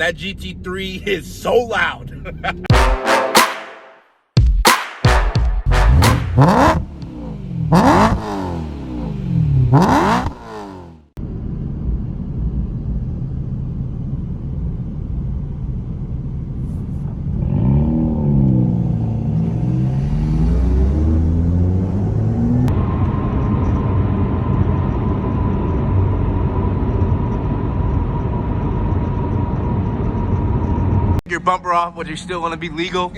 that GT3 is so loud. Your bumper off, but you still want to be legal.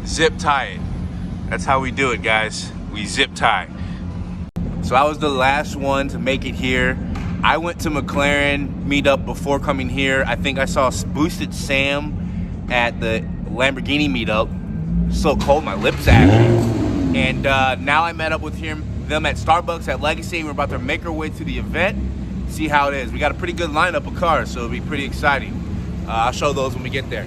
Zip tie it. That's how we do it, guys. We zip tie. So I was the last one to make it here. I went to McLaren meetup before coming here. I think I saw Boosted Sam at the Lamborghini meetup. So cold, my lips actually. And now I met up with them at Starbucks at Legacy. We're about to make our way to the event. See how it is. We got a pretty good lineup of cars, so it'll be pretty exciting. I'll show those when we get there.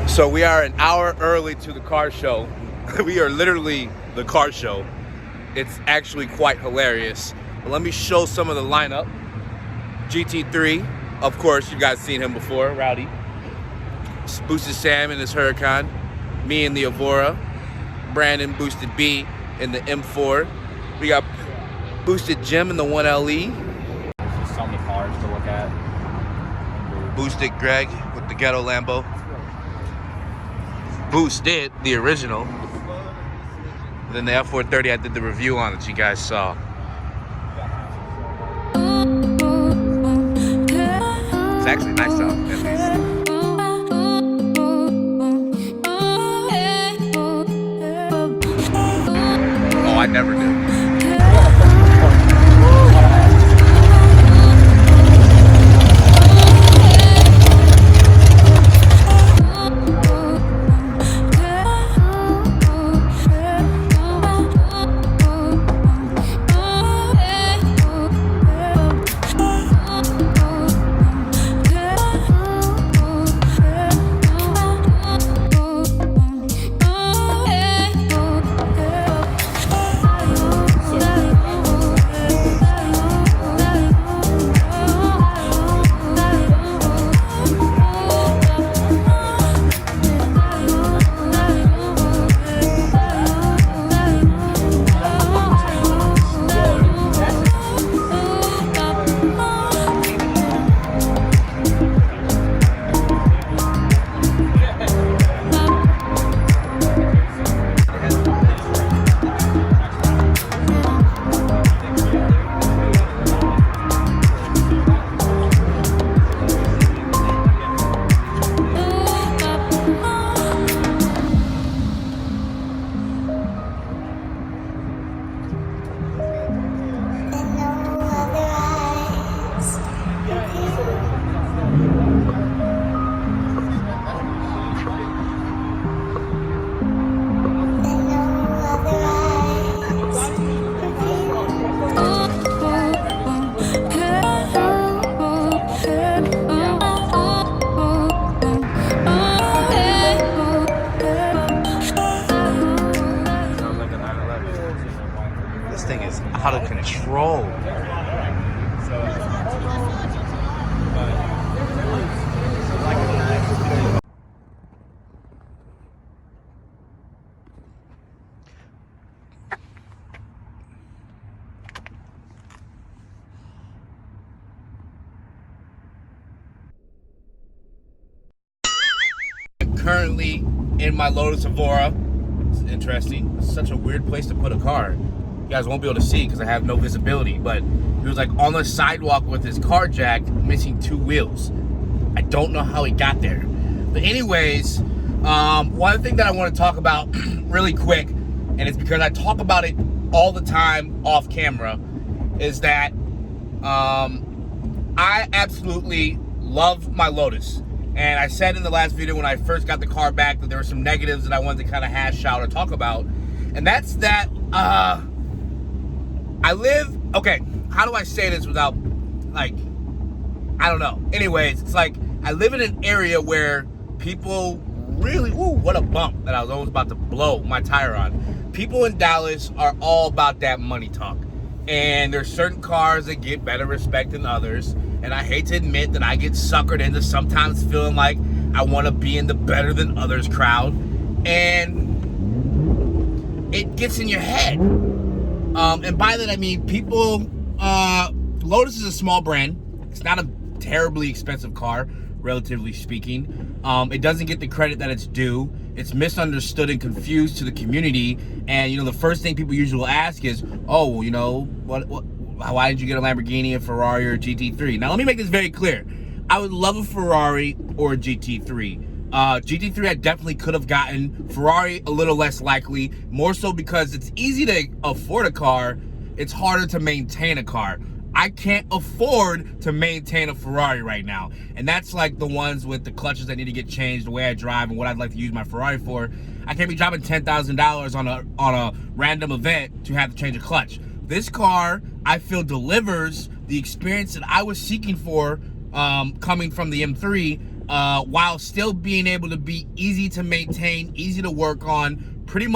So we are an hour early to the car show. We are literally the car show. It's actually quite hilarious. But let me show some of the lineup. GT3, of course, you guys seen him before, Rowdy. Boosted Sam in his Huracan. Me in the Evora. Brandon, Boosted B in the M4. We got Boosted Jim in the 1LE. There's just so many cars to look at. Boosted Greg with the Ghetto Lambo. Boosted, the original. Then the F430 I did the review on that you guys saw. It's actually nice out, at least. Oh, I never do. out of control. Currently in my Lotus Evora. It's interesting. It's such a weird place to put a car. You guys won't be able to see because I have no visibility, but he was like on the sidewalk with his car jack, missing 2 wheels. I don't know how he got there. But anyways, one thing that I want to talk about really quick, and it's because I talk about it all the time off camera, is that I absolutely love my Lotus. And I said in the last video when I first got the car back that there were some negatives that I wanted to kind of hash out or talk about. And that's that I live, okay, how do I say this without, like, I don't know. Anyways, it's like I live in an area where people really, ooh, what a bump that I was almost about to blow my tire on. People in Dallas are all about that money talk. And there's certain cars that get better respect than others. And I hate to admit that I get suckered into sometimes feeling like I want to be in the better than others crowd. And it gets in your head. And by that I mean people, Lotus is a small brand. It's not a terribly expensive car, relatively speaking. It doesn't get the credit that it's due. It's misunderstood and confused to the community. And, you know, the first thing people usually will ask is, oh, well, you know, why did you get a Lamborghini, a Ferrari, or a GT3? Now, let me make this very clear. I would love a Ferrari or a GT3. GT3 I definitely could have gotten. Ferrari, a little less likely. More so because it's easy to afford a car. It's harder to maintain a car. I can't afford to maintain a Ferrari right now. And that's like the ones with the clutches that need to get changed, the way I drive, and what I'd like to use my Ferrari for. I can't be dropping $10,000 on a random event to have to change a clutch. This car, I feel, delivers the experience that I was seeking for coming from the M3 while still being able to be easy to maintain, easy to work on, pretty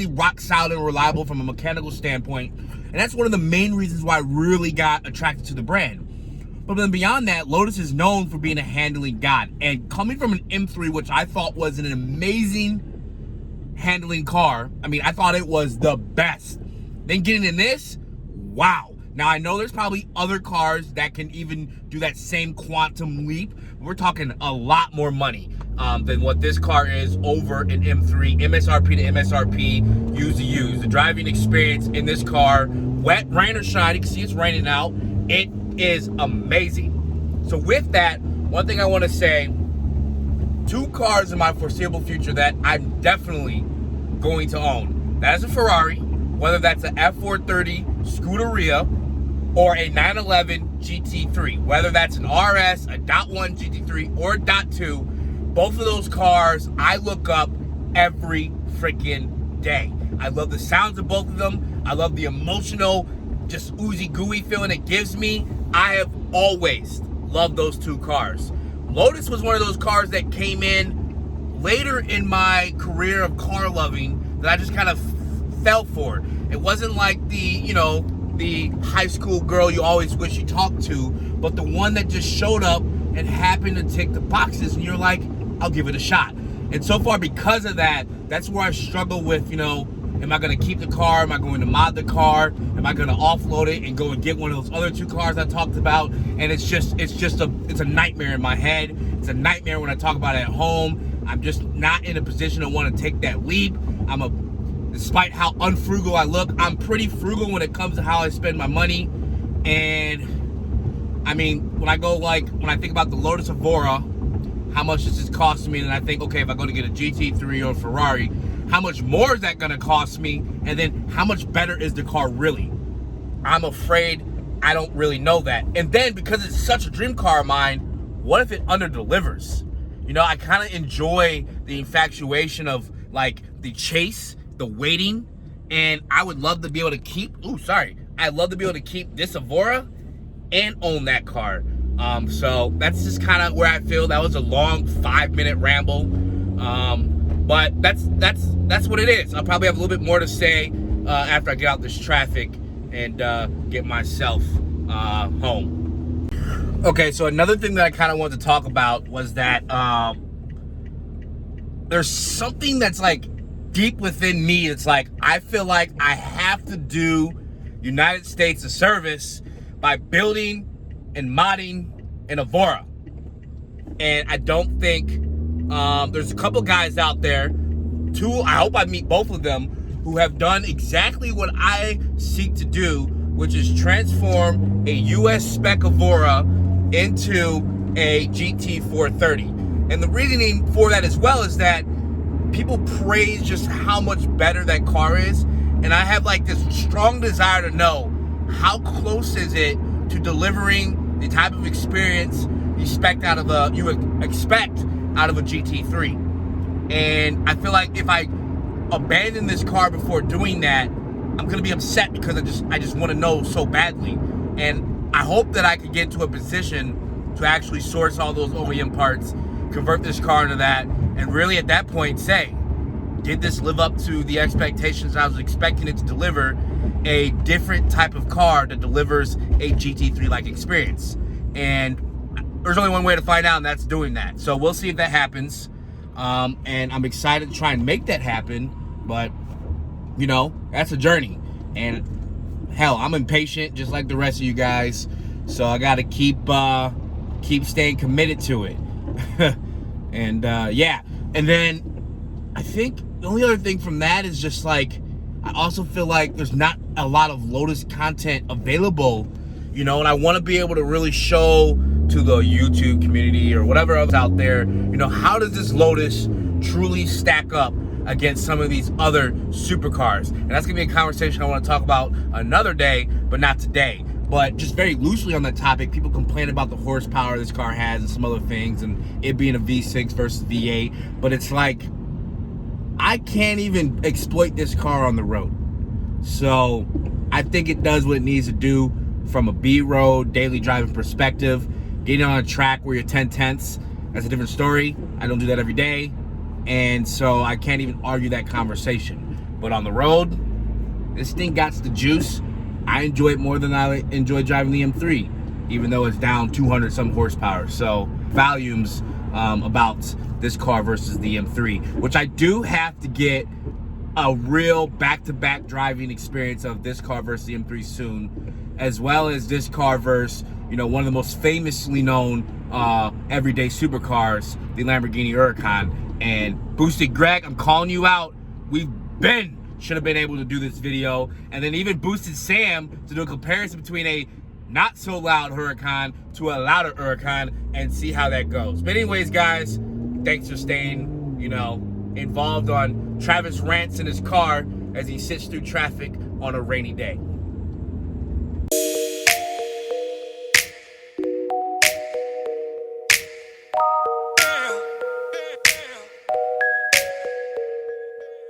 rock solid and reliable from a mechanical standpoint. And that's one of the main reasons why I really got attracted to the brand. But then beyond that, Lotus is known for being a handling god. And coming from an M3, which I thought was an amazing handling car, I mean, I thought it was the best. Then getting in this, wow. Now, I know there's probably other cars that can even do that same quantum leap. We're talking a lot more money than what this car is over an M3, MSRP to MSRP, used to use. The driving experience in this car, wet, rain or shine, you can see it's raining out, it is amazing. So with that, one thing I want to say, 2 cars in my foreseeable future that I'm definitely going to own. That is a Ferrari, whether that's an F430 Scuderia or a 911 GT3, whether that's an RS, a .1 GT3, or a .2, both of those cars I look up every freaking day. I love the sounds of both of them. I love the emotional, just oozy gooey feeling it gives me. I have always loved those 2 cars. Lotus was one of those cars that came in later in my career of car loving that I just kind of fell for. It wasn't like the, you know, the high school girl you always wish you talked to, but the one that just showed up and happened to tick the boxes and you're like, I'll give it a shot. And so far, because of that, that's where I struggle with, you know, am I going to keep the car? Am I going to mod the car? Am I going to offload it and go and get one of those other 2 cars I talked about? And it's a nightmare in my head. It's a nightmare when I talk about it at home. I'm just not in a position to want to take that leap. Despite how unfrugal I look, I'm pretty frugal when it comes to how I spend my money. And I mean, when I think about the Lotus Evora, how much does this cost me? And I think, okay, if I go to get a GT3 or a Ferrari, how much more is that gonna cost me? And then how much better is the car really? I'm afraid I don't really know that. And then because it's such a dream car of mine, what if it under-delivers? You know, I kind of enjoy the infatuation of like the chase, the waiting, and I would love to be able to keep, I'd love to be able to keep this Evora and own that car. So that's just kind of where I feel. That was a long 5-minute ramble. But that's what it is. I'll probably have a little bit more to say after I get out this traffic and get myself home. Okay, so another thing that I kind of wanted to talk about was that there's something that's like deep within me. It's like I feel like I have to do United States a service by building and modding an Evora. And I don't think there's a couple guys out there, I hope I meet both of them, who have done exactly what I seek to do, which is transform a US spec Evora into a GT 430. And the reasoning for that as well is that people praise just how much better that car is. And I have like this strong desire to know how close is it to delivering the type of experience you expect out of a GT3. And I feel like if I abandon this car before doing that, I'm gonna be upset because I just want to know so badly. And I hope that I could get to a position to actually source all those OEM parts, convert this car into that, and really at that point say, did this live up to the expectations I was expecting it to deliver? A different type of car that delivers a GT3-like experience. And there's only one way to find out, and that's doing that. So we'll see if that happens. And I'm excited to try and make that happen, but you know, that's a journey. And hell, I'm impatient just like the rest of you guys. So I gotta keep staying committed to it. And yeah, and then I think the only other thing from that is just like, I also feel like there's not a lot of Lotus content available, you know, and I want to be able to really show to the YouTube community or whatever else out there, you know, how does this Lotus truly stack up against some of these other supercars? And that's gonna be a conversation I want to talk about another day, but not today. But just very loosely on that topic, people complain about the horsepower this car has and some other things, and it being a V6 versus V8. But it's like, I can't even exploit this car on the road. So I think it does what it needs to do from a B-road daily driving perspective. Getting on a track where you're 10/10ths, that's a different story. I don't do that every day. And so I can't even argue that conversation. But on the road, this thing got the juice. I enjoy it more than I enjoy driving the M3, even though it's down 200 some horsepower. So volumes about this car versus the M3, which I do have to get a real back-to-back driving experience of this car versus the M3 soon, as well as this car versus, you know, one of the most famously known everyday supercars, the Lamborghini Huracan. And Boosted Greg, I'm calling you out. Should have been able to do this video. And then even Boosted Sam to do a comparison between a not so loud Huracan to a louder Huracan and see how that goes. But anyways, guys, thanks for staying, you know, involved on Travis rants in his car as he sits through traffic on a rainy day.